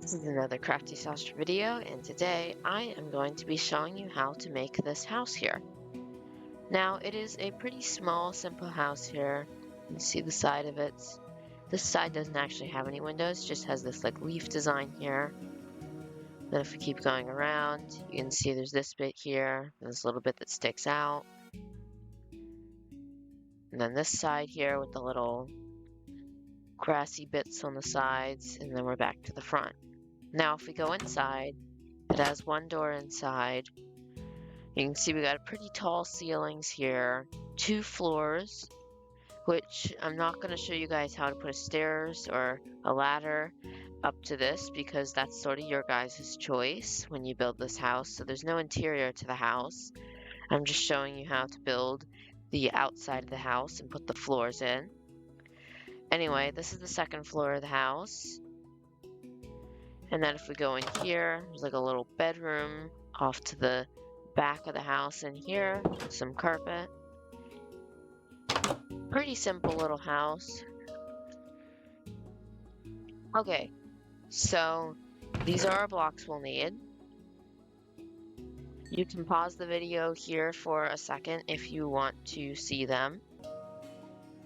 This is another Crafty Sausage video, and today I am going to be showing you how to make this house here. Now, it is a pretty small, simple house here. You can see the side of it. This side doesn't actually have any windows, just has this like leaf design here. Then if we keep going around, you can see there's this bit here, and this little bit that sticks out. And then this side here with the little grassy bits on the sides, and then we're back to the front. Now, if we go inside, it has one door inside. You can see we got pretty tall ceilings here, 2 floors, which I'm not going to show you guys how to put a stairs or a ladder up to this because that's sort of your guys' choice when you build this house. So there's no interior to the house. I'm just showing you how to build the outside of the house and put the floors in. Anyway, this is the second floor of the house. And then if we go in here, there's like a little bedroom off to the back of the house in here, some carpet. Pretty simple little house. Okay, so these are our blocks we'll need. You can pause the video here for a second if you want to see them.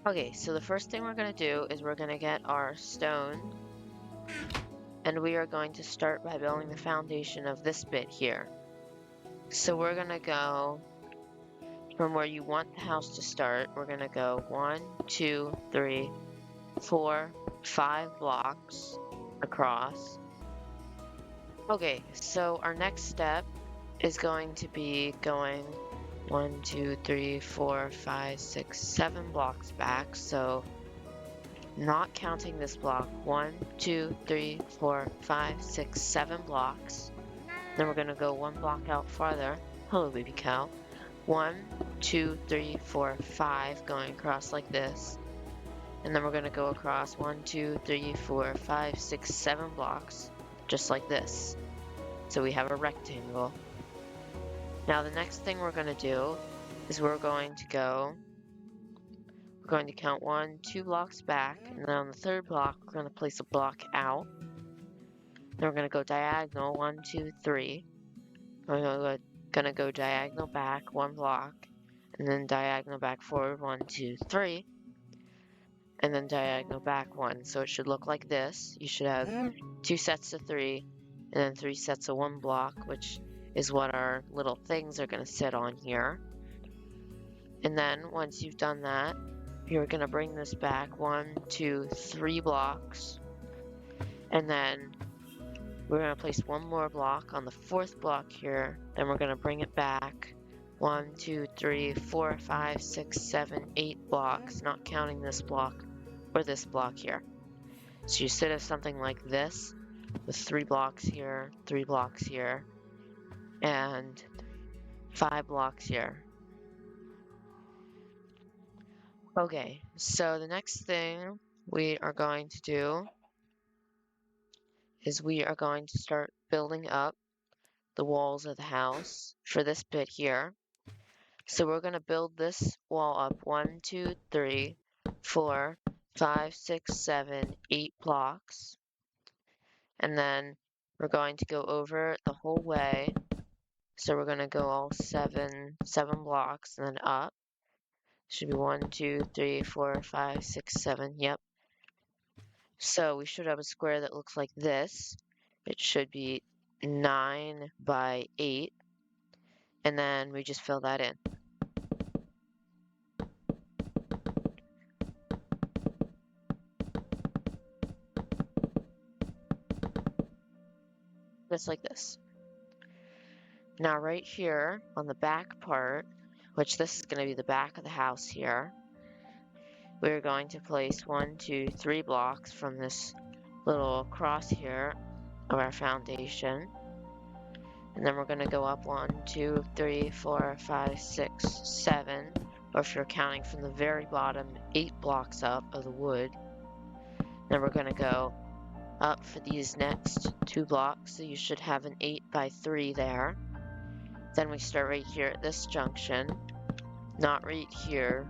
Okay, so the first thing we're going to do is we're going to get our stone. And we are going to start by building the foundation of this bit here. So we're going to go from where you want the house to start. We're going to go 1, 2, 3, 4, 5 blocks across. Okay, so our next step is going to be going 1, 2, 3, 4, 5, 6, 7 blocks back. So not counting this block, 1, 2, 3, 4, 5, 6, 7 blocks. Then we're going to go 1 block out farther. Hello, baby cow. 1, 2, 3, 4, 5 going across like this. And then we're going to go across 1, 2, 3, 4, 5, 6, 7 blocks just like this. So we have a rectangle. Now the next thing we're going to do is we're going to count 1, 2 blocks back, and then on the third block, we're going to place a block out. Then we're going to go diagonal, 1, 2, 3. We're going to go diagonal back 1 block, and then diagonal back forward 1, 2, 3, and then diagonal back 1. So it should look like this. You should have 2 sets of 3, and then 3 sets of 1 block, which is what our little things are going to sit on here. And then once you've done that, you're going to bring this back 1, 2, 3 blocks, and then we're going to place 1 more block on the 4th block here. Then we're going to bring it back 1, 2, 3, 4, 5, 6, 7, 8 blocks, not counting this block or this block here. So you should have something like this with 3 blocks here, 3 blocks here, and 5 blocks here. Okay, so the next thing we are going to do is we are going to start building up the walls of the house for this bit here. So we're going to build this wall up 1, 2, 3, 4, 5, 6, 7, 8 blocks. And then we're going to go over it the whole way. So we're going to go all 7 blocks and then up. Should be 1, 2, 3, 4, 5, 6, 7. Yep. So we should have a square that looks like this. It should be 9 by 8. And then we just fill that in. Just like this. Now right here on the back part, which this is going to be the back of the house here, we're going to place 1, 2, 3 blocks from this little cross here of our foundation. And then we're going to go up 1, 2, 3, 4, 5, 6, 7, or if you're counting from the very bottom, 8 blocks up of the wood. Then we're going to go up for these next 2 blocks, so you should have an 8 by 3 there. Then we start right here at this junction, not right here,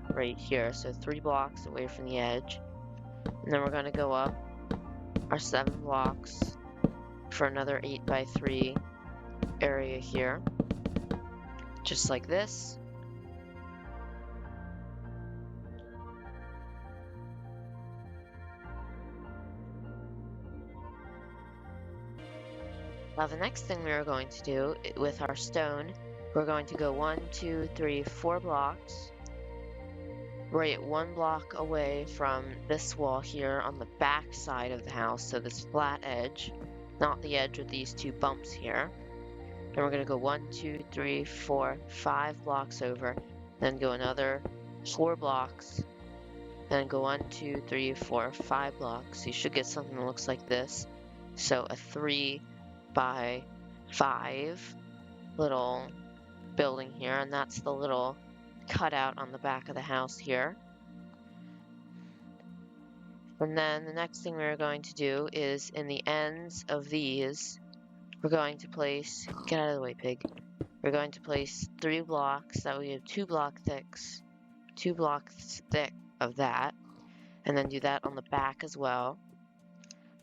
so 3 blocks away from the edge. And then we're going to go up our 7 blocks for another 8 by 3 area here, just like this. Now the next thing we are going to do with our stone, we're going to go 1, 2, 3, 4 blocks, right 1 block away from this wall here on the back side of the house, so this flat edge, not the edge with these 2 bumps here. And we're going to go 1, 2, 3, 4, 5 blocks over, then go another 4 blocks, then go 1, 2, 3, 4, 5 blocks. You should get something that looks like this. So a 3 by 5 little building here, and that's the little cutout on the back of the house here. And then the next thing we're going to do is in the ends of these, we're going to place, get out of the way, pig. We're going to place 3 blocks, that we have 2 blocks thick of that, and then do that on the back as well,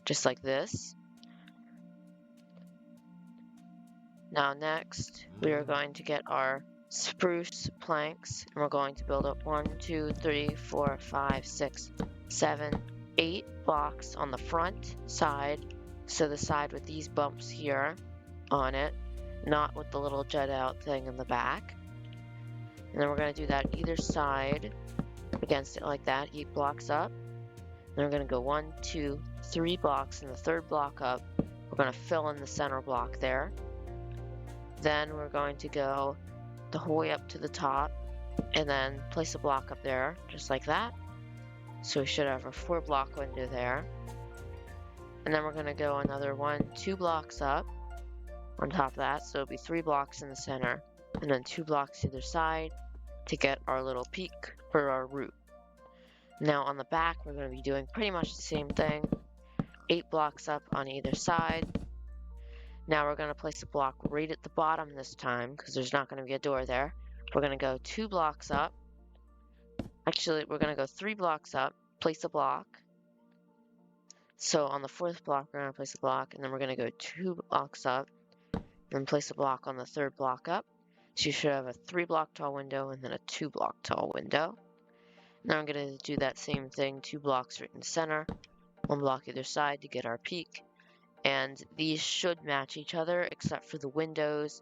just like this. Now next, we are going to get our spruce planks, and we're going to build up 1, 2, 3, 4, 5, 6, 7, 8 blocks on the front side, so the side with these bumps here on it, not with the little jut out thing in the back. And then we're going to do that either side against it like that, 8 blocks up. Then we're going to go 1, 2, 3 blocks in the 3rd block up. We're going to fill in the center block there. Then we're going to go the whole way up to the top and then place a block up there, just like that. So we should have a 4 block window there. And then we're going to go another 1, 2 blocks up on top of that. So it'll be 3 blocks in the center and then 2 blocks either side to get our little peak for our roof. Now on the back, we're going to be doing pretty much the same thing. 8 blocks up on either side. Now we're going to place a block right at the bottom this time because there's not going to be a door there. We're going to go 2 blocks up. Actually, we're going to go 3 blocks up, place a block. So on the 4th block, we're going to place a block, and then we're going to go 2 blocks up, and place a block on the 3rd block up. So you should have a 3 block tall window and then a 2 block tall window. Now I'm going to do that same thing, 2 blocks right in the center, 1 block either side to get our peak. And these should match each other, except for the windows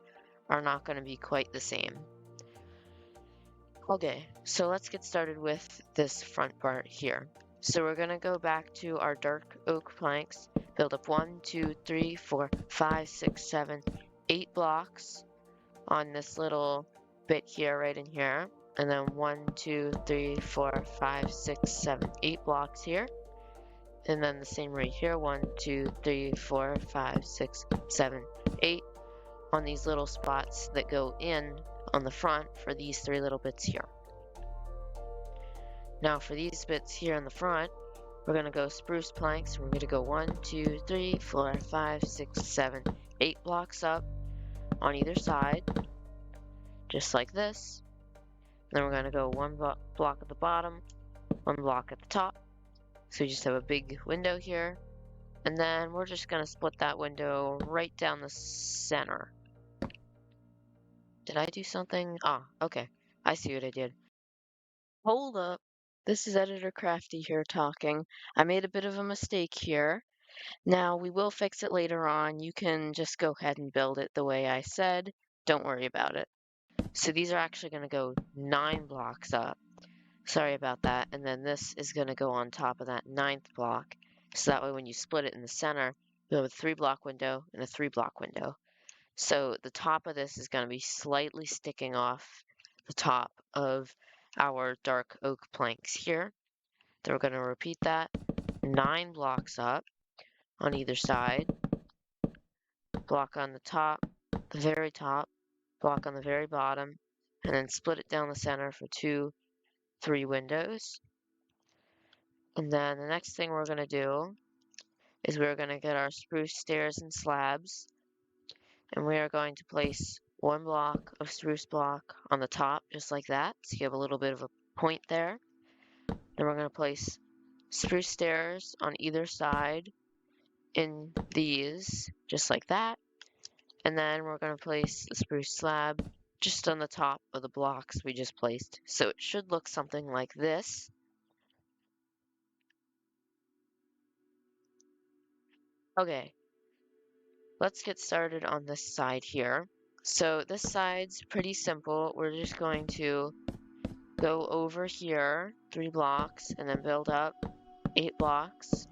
are not going to be quite the same. Okay, so let's get started with this front part here. So we're going to go back to our dark oak planks, build up 1, 2, 3, 4, 5, 6, 7, 8 blocks on this little bit here, right in here. And then 1, 2, 3, 4, 5, 6, 7, 8 blocks here. And then the same right here, 1, 2, 3, 4, 5, 6, 7, 8 on these little spots that go in on the front for these 3 little bits here. Now for these bits here in the front, we're going to go spruce planks. We're going to go 1, 2, 3, 4, 5, 6, 7, 8 blocks up on either side, just like this. Then we're going to go 1 block at the bottom, 1 block at the top. So we just have a big window here. And then we're just going to split that window right down the center. Did I do something? Ah, okay. I see what I did. Hold up. This is Editor Crafty here talking. I made a bit of a mistake here. Now, we will fix it later on. You can just go ahead and build it the way I said. Don't worry about it. So these are actually going to go 9 blocks up. Sorry about that. And then this is going to go on top of that 9th block. So that way when you split it in the center, you'll have a 3 block window and a 3 block window. So the top of this is going to be slightly sticking off the top of our dark oak planks here. Then we're going to repeat that 9 blocks up on either side. Block on the top, the very top, block on the very bottom, and then split it down the center for 2, 3 windows. And then the next thing we're going to do is we're going to get our spruce stairs and slabs, and we are going to place 1 block of spruce block on the top, just like that, so you have a little bit of a point there. Then we're going to place spruce stairs on either side in these, just like that. And then we're going to place the spruce slab just on the top of the blocks we just placed. So it should look something like this. Okay, let's get started on this side here. So this side's pretty simple. We're just going to go over here 3 blocks and then build up 8 blocks.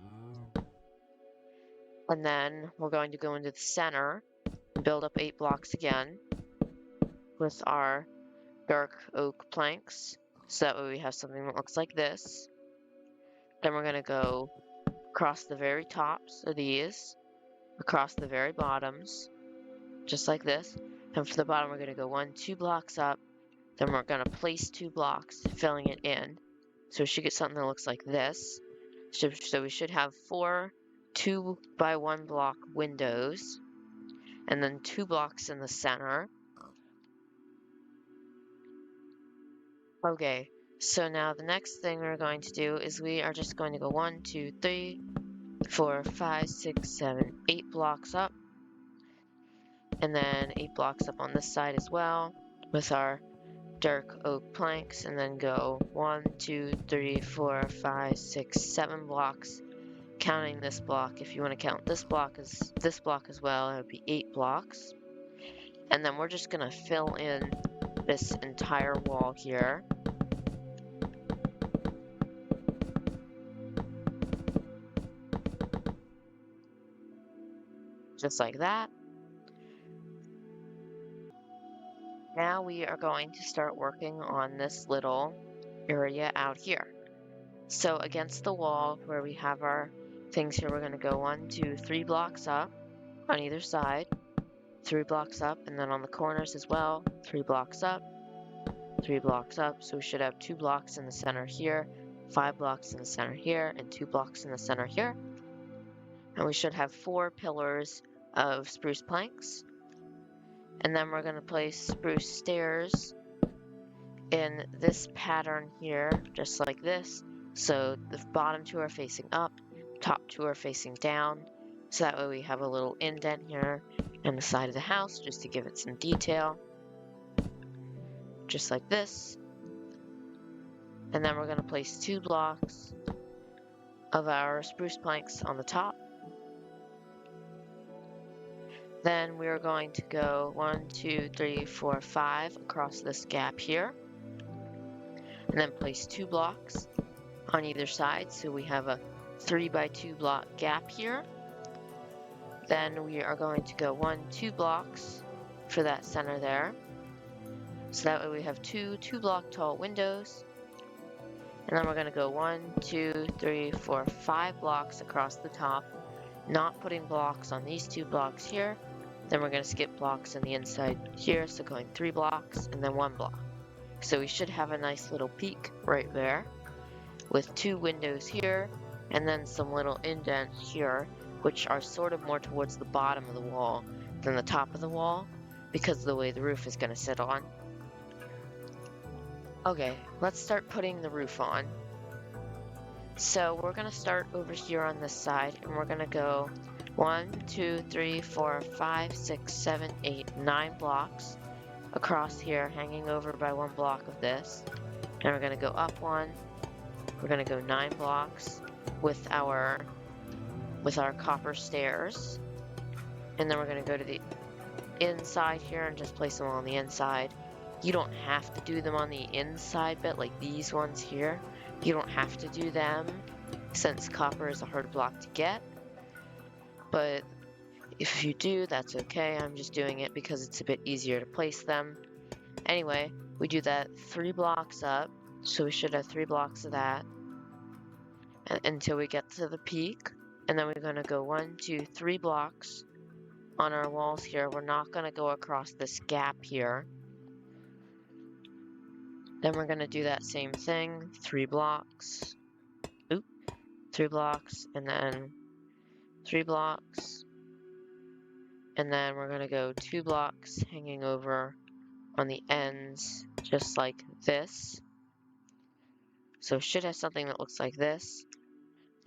And then we're going to go into the center and build up 8 blocks again with our dark oak planks. So that way we have something that looks like this. Then we're going to go across the very tops of these, across the very bottoms, just like this. And for the bottom, we're going to go 2 blocks up. Then we're going to place 2 blocks, filling it in. So we should get something that looks like this. So we should have 4 2 by 1 block windows, and then 2 blocks in the center. Okay, so now the next thing we're going to do is we are just going to go 1, 2, 3, 4, 5, 6, 7, 8 blocks up, and then 8 blocks up on this side as well with our dark oak planks, and then go 1, 2, 3, 4, 5, 6, 7 blocks, counting this block. If you want to count this block as well, it would be 8 blocks. And then we're just going to fill in this entire wall here. Just like that. Now we are going to start working on this little area out here. So against the wall where we have our things here, we're going to go 1, 2, 3 blocks up on either side, 3 blocks up, and then on the corners as well, 3 blocks up, 3 blocks up. So we should have 2 blocks in the center here, 5 blocks in the center here, and 2 blocks in the center here. And we should have 4 pillars of spruce planks. And then we're going to place spruce stairs in this pattern here, just like this. So the bottom 2 are facing up, top 2 are facing down. So that way we have a little indent here in the side of the house just to give it some detail. Just like this. And then we're going to place 2 blocks of our spruce planks on the top. Then we are going to go 1, 2, 3, 4, 5 across this gap here. And then place 2 blocks on either side. So we have a 3 by 2 block gap here. Then we are going to go 1, 2 blocks for that center there. So that way we have 2 block tall windows. And then we're going to go 1, 2, 3, 4, 5 blocks across the top, not putting blocks on these 2 blocks here. Then we're going to skip blocks on the inside here, so going 3 blocks and then 1 block. So we should have a nice little peak right there with 2 windows here and then some little indents here, which are sort of more towards the bottom of the wall than the top of the wall because of the way the roof is going to sit on. Okay, let's start putting the roof on. So we're going to start over here on this side, and we're going to go 1, 2, 3, 4, 5, 6, 7, 8, 9 blocks across here, hanging over by 1 block of this. And we're going to go up 1. We're going to go 9 blocks with our copper stairs. And then we're going to go to the inside here and just place them on the inside. You don't have to do them on the inside bit like these ones here. You don't have to do them since copper is a hard block to get. But if you do, that's okay. I'm just doing it because it's a bit easier to place them. Anyway, we do that 3 blocks up. So we should have 3 blocks of that until we get to the peak. And then we're going to go 1, 2, 3 blocks on our walls here. We're not going to go across this gap here. Then we're going to do that same thing, 3 blocks. 3 blocks, and then 3 blocks. And then we're going to go 2 blocks hanging over on the ends, just like this. So it should have something that looks like this.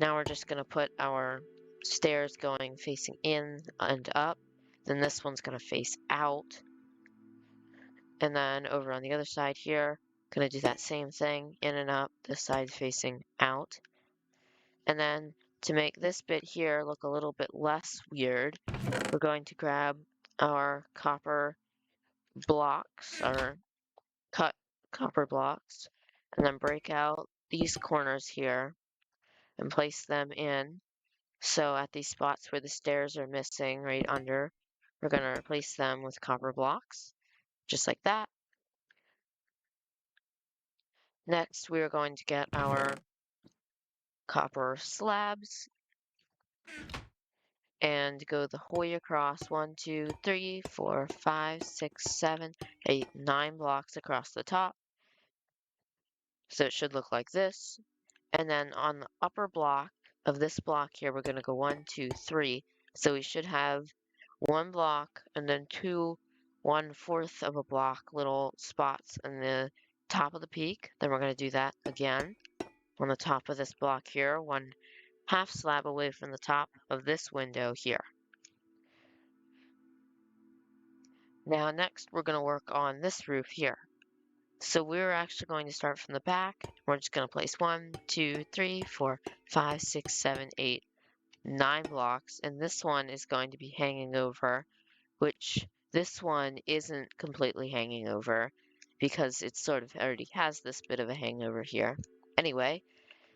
Now we're just going to put our stairs going facing in and up. Then this one's going to face out. And then over on the other side here, going to do that same thing, in and up, this side facing out. And then to make this bit here look a little bit less weird, we're going to grab our copper blocks, our cut copper blocks, and then break out these corners here and place them in. So at these spots where the stairs are missing right under, we're going to replace them with copper blocks, just like that. Next, we are going to get our copper slabs and go the whole way across 1, 2, 3, 4, 5, 6, 7, 8, 9 blocks across the top. So it should look like this. And then on the upper block of this block here, we're going to go 1, 2, 3. So we should have one block and then two 1/4 of a block little spots in the top of the peak. Then we're going to do that again on the top of this block here, 1/2 slab away from the top of this window here. Now next we're going to work on this roof here. So we're actually going to start from the back. We're just going to place 1, 2, 3, 4, 5, 6, 7, 8, 9 blocks, and this one is going to be hanging over, which this one isn't completely hanging over because it sort of already has this bit of a hangover here. Anyway,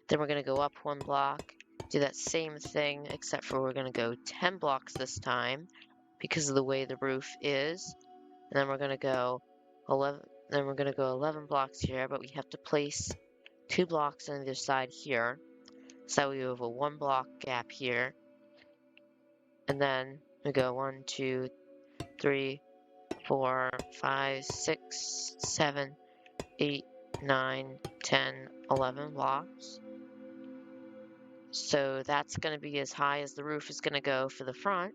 then we're going to go up 1 block, do that same thing, except for we're going to go 10 blocks this time because of the way the roof is. And then we're going to go 11 blocks here, but we have to place 2 blocks on either side here. So we have a 1 block gap here. And then we go 1, 2, 3, 4, 5, 6, 7, 8, 9, 10, 11 blocks. So that's going to be as high as the roof is going to go for the front.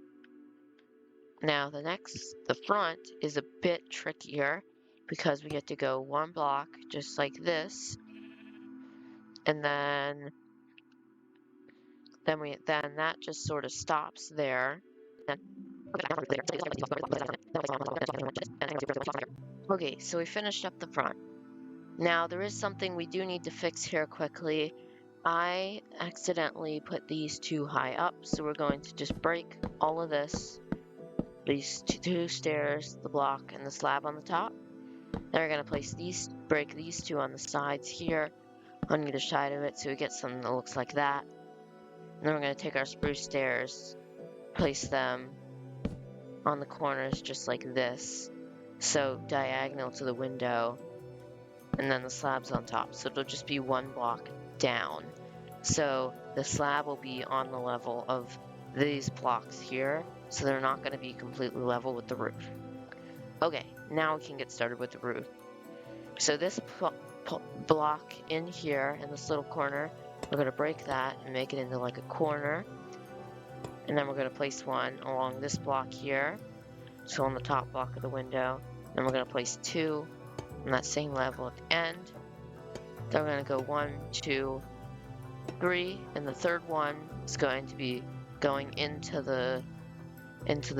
Now the front is a bit trickier because we get to go 1 block just like this, and then that just sort of stops there. Okay, so we finished up the front. Now there is something we do need to fix here quickly. I accidentally put these too high up, so we're going to just break all of this. These two stairs, the block, and the slab on the top. Then we're going to break these two on the sides here, on either side of it, so we get something that looks like that. And then we're going to take our spruce stairs, place them on the corners just like this, so diagonal to the window, and then the slab's on top. So it'll just be 1 block down. So the slab will be on the level of these blocks here, so they're not going to be completely level with the roof. Okay, now we can get started with the roof. So this block in here, in this little corner, we're going to break that and make it into like a corner. And then we're going to place one along this block here, so on the top block of the window. Then we're going to place 2 on that same level at the end. Then we're going to go 1, 2, 3, and the third one is going to be going into the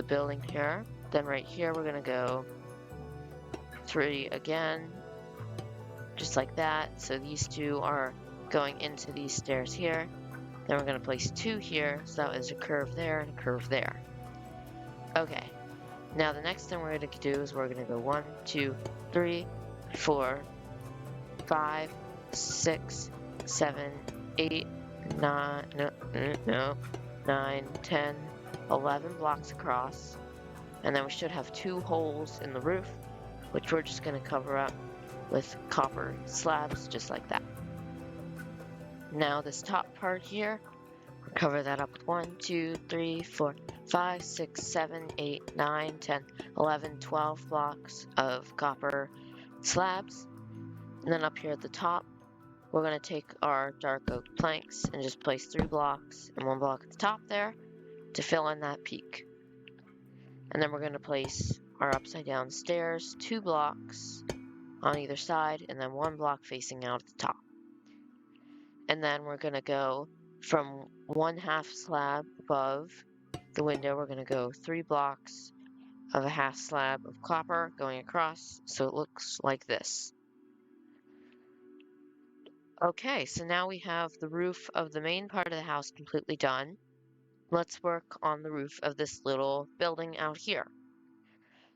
building here. Then right here we're going to go 3 again, just like that. So these 2 are going into these stairs here. Then we're going to place 2 here, so that is a curve there and a curve there. Okay, now the next thing we're going to do is we're going to go 1, 2, 3, 4, 5, 6, 7, 8, 9, 10, 11 blocks across, and then we should have 2 holes in the roof, which we're just going to cover up with copper slabs just like that. Now this top part here, we'll cover that up with 1, 2, 3, 4, 5, 6, 7, 8, 9, 10, 11, 12 blocks of copper slabs. And then up here at the top, we're going to take our dark oak planks and just place 3 blocks and 1 block at the top there to fill in that peak. And then we're going to place our upside down stairs, 2 blocks on either side, and then 1 block facing out at the top. And then we're going to go from 1/2 slab above the window, we're going to go 3 blocks of a 1/2 slab of copper going across, so it looks like this. Okay, so now we have the roof of the main part of the house completely done. Let's work on the roof of this little building out here.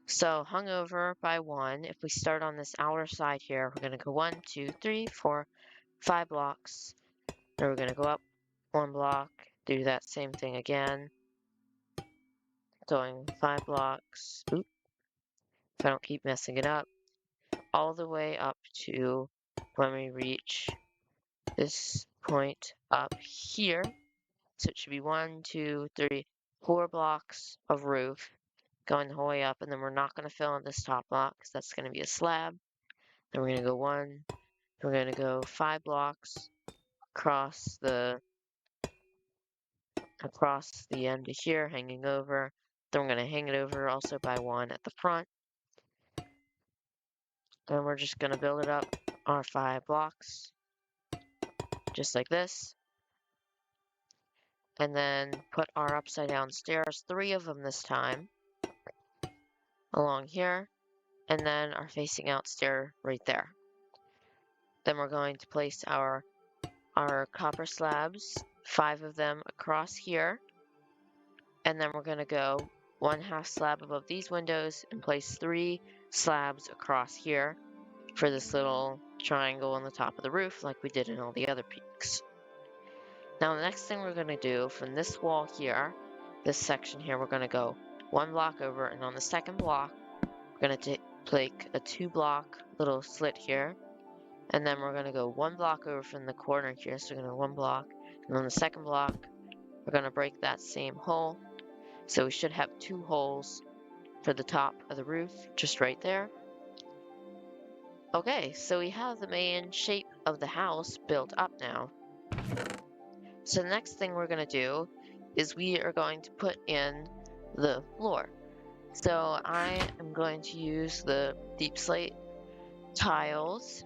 So hung over by 1, if we start on this outer side here, we're going to go 1, 2, 3, 4, 5 blocks. Then we're going to go up 1 block, do that same thing again, going 5 blocks, oop, if I don't keep messing it up, all the way up to when we reach this point up here. So it should be 1, 2, 3, 4 blocks of roof going the whole way up, and then we're not going to fill in this top block because that's going to be a slab. Then we're going to go 1, we're going to go 5 blocks across the end of here, hanging over. Then we're going to hang it over also by 1 at the front. And we're just going to build it up our 5 blocks, just like this. And then put our upside down stairs, 3 of them this time, along here. And then our facing out stair right there. Then we're going to place our copper slabs, 5 of them across here. And then we're going to go 1/2 slab above these windows and place 3 slabs across here for this little triangle on the top of the roof like we did in all the other peaks. Now the next thing we're going to do from this wall here, this section here, we're going to go 1 block over, and on the second block we're going to take a 2 block little slit here, and then we're going to go 1 block over from the corner here, so we're going to go 1 block, and on the second block we're going to break that same hole. So we should have 2 holes for the top of the roof, just right there. Okay, so we have the main shape of the house built up now. So the next thing we're going to do is we are going to put in the floor. So I am going to use the deep slate tiles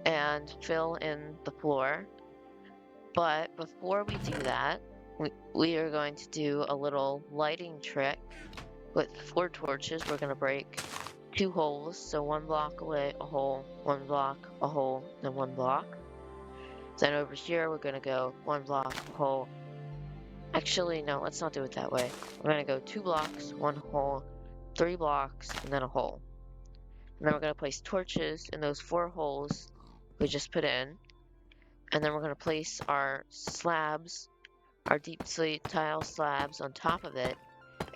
and fill in the floor. But before we do that, we are going to do a little lighting trick. With 4 torches, we're going to break 2 holes. So 1 block away, a hole, 1 block, a hole, and 1 block. Then over here, we're going to go 1 block, a hole. Actually, no, let's not do it that way. We're going to go 2 blocks, 1 hole, 3 blocks, and then a hole. And then we're going to place torches in those 4 holes we just put in. And then we're going to place our slabs, our deep slate tile slabs on top of it.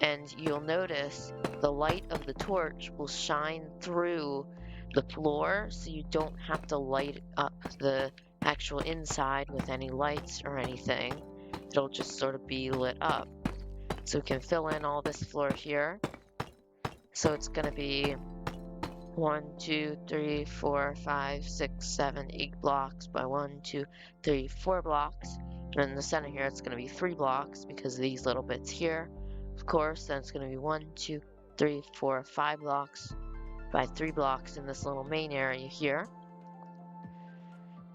And you'll notice the light of the torch will shine through the floor, so you don't have to light up the actual inside with any lights or anything. It'll just sort of be lit up. So we can fill in all this floor here. So it's going to be 1, 2, 3, 4, 5, 6, 7, 8 blocks by 1, 2, 3, 4 blocks. And in the center here, it's going to be 3 blocks because of these little bits here. Of course, then it's going to be 1, 2, 3, 4, 5 blocks by 3 blocks in this little main area here.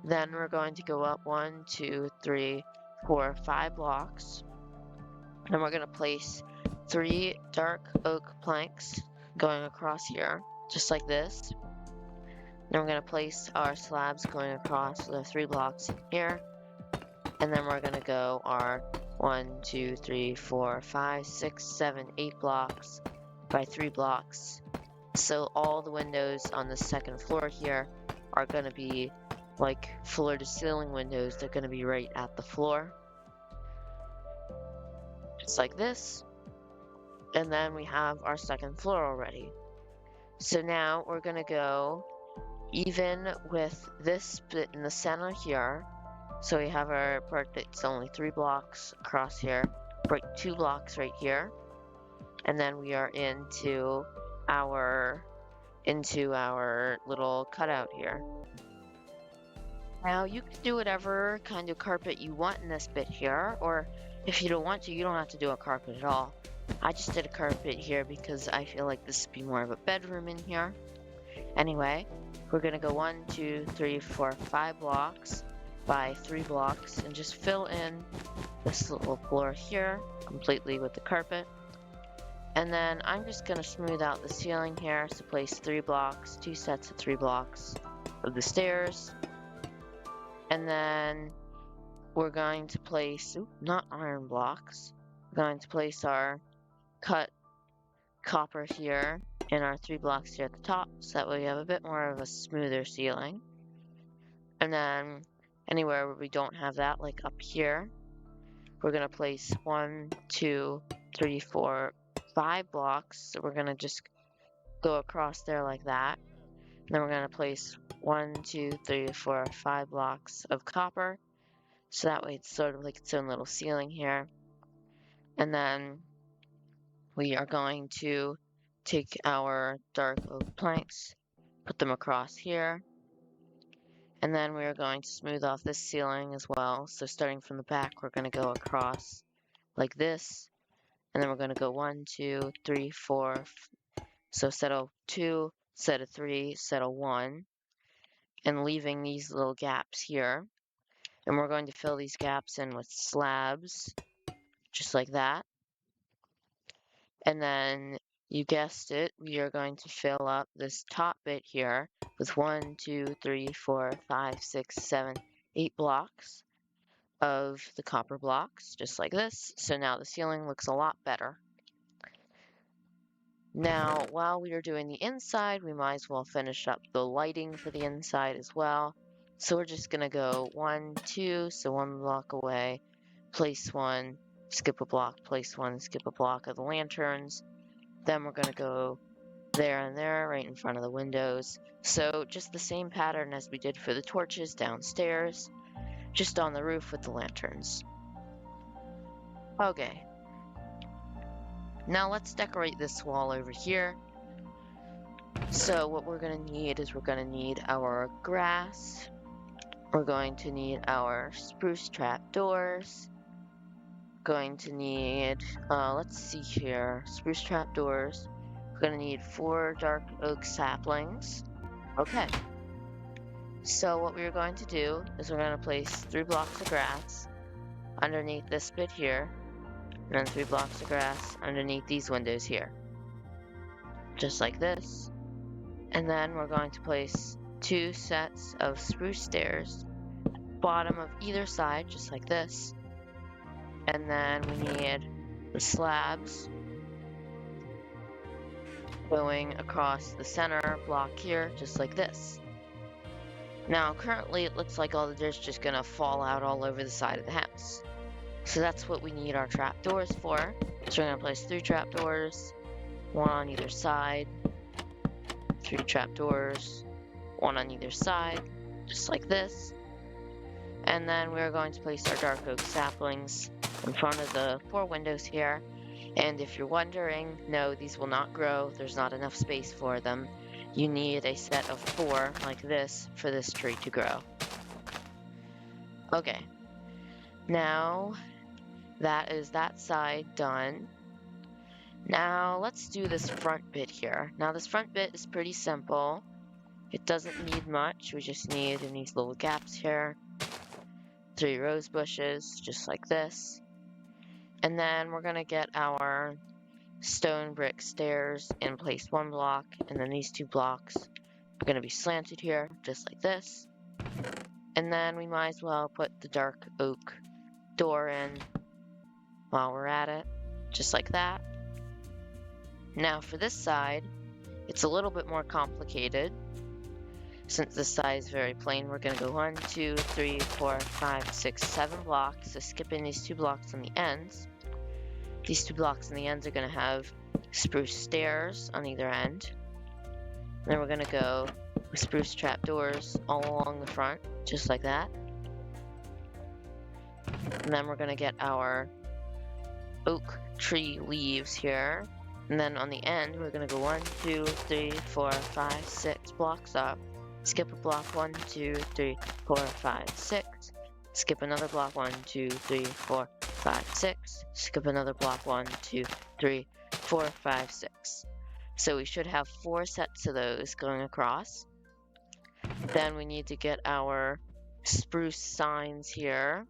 Then we're going to go up 1, 2, 3, 4, 5 blocks. And we're going to place 3 dark oak planks going across here, just like this. Then we're going to place our slabs going across the 3 blocks in here. And then we're going to go our 1, 2, 3, 4, 5, 6, 7, 8 blocks by 3 blocks. So all the windows on the second floor here are going to be like floor to ceiling windows. They're going to be right at the floor. Just like this. And then we have our second floor already. So now we're going to go even with this bit in the center here. So we have our part that's only 3 blocks across here, break 2 blocks right here, and then we are into our little cutout here. Now you can do whatever kind of carpet you want in this bit here, or if you don't want to, you don't have to do a carpet at all. I just did a carpet here because I feel like this would be more of a bedroom in here. Anyway, we're gonna go 1, 2, 3, 4, 5 blocks. by 3 blocks and just fill in this little floor here completely with the carpet. And then I'm just going to smooth out the ceiling here, so place 3 blocks, 2 sets of 3 blocks of the stairs. And then we're going to place, not iron blocks, we're going to place our cut copper here and our 3 blocks here at the top, so that way we have a bit more of a smoother ceiling. And then anywhere where we don't have that, like up here, we're going to place 1, 2, 3, 4, 5 blocks. So we're going to just go across there like that. And then we're going to place 1, 2, 3, 4, 5 blocks of copper. So that way it's sort of like its own little ceiling here. And then we are going to take our dark oak planks, put them across here. And then we are going to smooth off this ceiling as well. So starting from the back, we're going to go across like this. And then we're going to go 1, 2, 3, 4. So set of 2, set of 3, set of 1. And leaving these little gaps here. And we're going to fill these gaps in with slabs, just like that. And then, you guessed it, we are going to fill up this top bit here with 1, 2, 3, 4, 5, 6, 7, 8 blocks of the copper blocks, just like this. So now the ceiling looks a lot better. Now, while we are doing the inside, we might as well finish up the lighting for the inside as well. So we're just going to go 1, 2, so 1 block away, place 1, skip a block, place 1, skip a block of the lanterns. Then we're going to go there and there, right in front of the windows. So just the same pattern as we did for the torches downstairs, just on the roof with the lanterns. Okay. Now let's decorate this wall over here. So what we're going to need is we're going to need our grass. We're going to need our spruce trapdoors. Going to need, let's see here, spruce trapdoors. We're going to need 4 dark oak saplings. Okay. So what we're going to do is we're going to place 3 blocks of grass underneath this bit here. And then 3 blocks of grass underneath these windows here. Just like this. And then we're going to place 2 sets of spruce stairs, bottom of either side, just like this. And then we need the slabs going across the center block here, just like this. Now, currently it looks like all the dirt's just gonna fall out all over the side of the house. So that's what we need our trapdoors for. So we're going to place 3 trapdoors, 1 on either side, 3 trapdoors, 1 on either side, just like this. And then we're going to place our dark oak saplings in front of the 4 windows here. And if you're wondering, no, these will not grow. There's not enough space for them. You need a set of 4 like this for this tree to grow. Okay. Now, that is that side done. Now, let's do this front bit here. Now, this front bit is pretty simple. It doesn't need much. We just need in these little gaps here 3 rose bushes, just like this. And then we're going to get our stone brick stairs and place 1 block. And then these 2 blocks are going to be slanted here, just like this. And then we might as well put the dark oak door in while we're at it, just like that. Now for this side, it's a little bit more complicated. Since this side is very plain, we're going to go 1, 2, 3, 4, 5, 6, 7 blocks. So skipping these 2 blocks on the ends. These 2 blocks on the ends are going to have spruce stairs on either end. And then we're going to go with spruce trapdoors all along the front, just like that. And then we're going to get our oak tree leaves here. And then on the end, we're going to go 1, 2, 3, 4, 5, 6 blocks up. Skip a block 1, 2, 3, 4, 5, 6. Skip another block 1, 2, 3, 4, 5, 6. Skip another block 1, 2, 3, 4, 5, 6. So we should have 4 sets of those going across. Then we need to get our spruce signs here.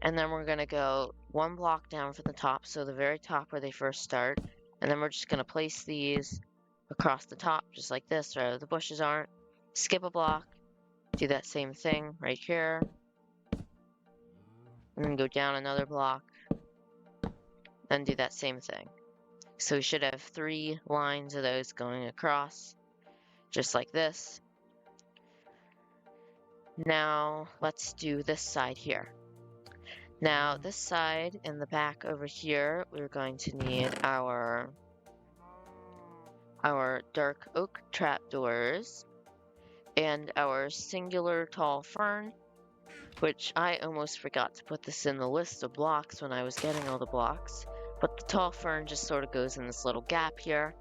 And then we're going to go one block down from the top, so the very top where they first start. And then we're just going to place these across the top, just like this, where the bushes aren't. Skip a block, do that same thing right here. And then go down another block, and do that same thing. So we should have 3 lines of those going across, just like this. Now, let's do this side here. Now, this side in the back over here, we're going to need our dark oak trapdoors and our singular tall fern, which I almost forgot to put this in the list of blocks when I was getting all the blocks. But the tall fern just sort of goes in this little gap here.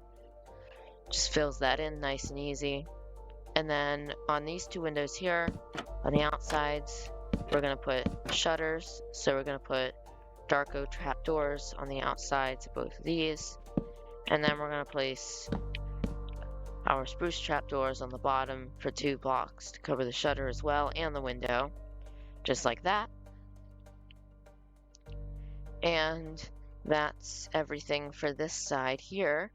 Just fills that in nice and easy. And then on these 2 windows here, on the outsides, we're going to put shutters. So we're going to put dark oak trapdoors on the outsides of both of these. And then we're going to place our spruce trapdoors on the bottom for 2 blocks to cover the shutter as well and the window. Just like that. And that's everything for this side here.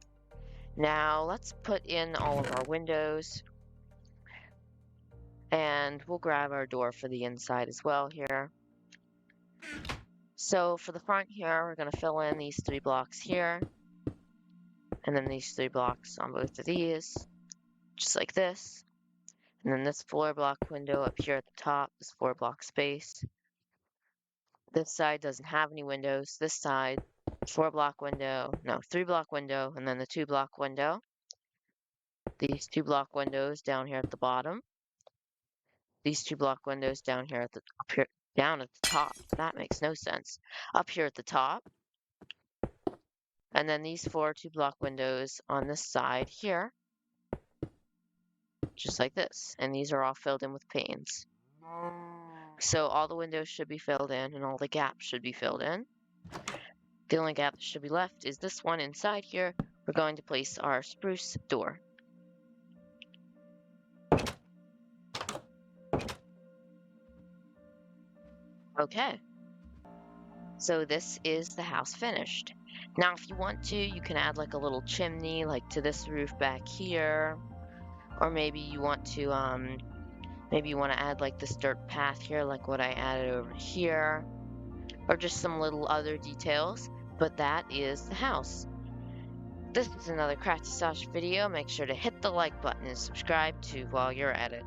Now let's put in all of our windows. And we'll grab our door for the inside as well here. So for the front here, we're going to fill in these 3 blocks here. And then these 3 blocks on both of these. Just like this. And then this 4 block window up here at the top, this 4 block space. This side doesn't have any windows. This side, 4 block window, no, 3 block window, and then the 2 block window. These 2 block windows down here at the bottom. These 2 block windows down here at the down at the top. That makes no sense. Up here at the top. And then these 4 2 block windows on this side here. Just like this. And these are all filled in with panes. So all the windows should be filled in and all the gaps should be filled in. The only gap that should be left is this one inside here. We're going to place our spruce door. Okay. So this is the house finished. Now if you want to, you can add like a little chimney like to this roof back here. Or maybe you want to add like this dirt path here like what I added over here. Or just some little other details. But that is the house. This is another Crafty Sausage video. Make sure to hit the like button and subscribe too while you're at it.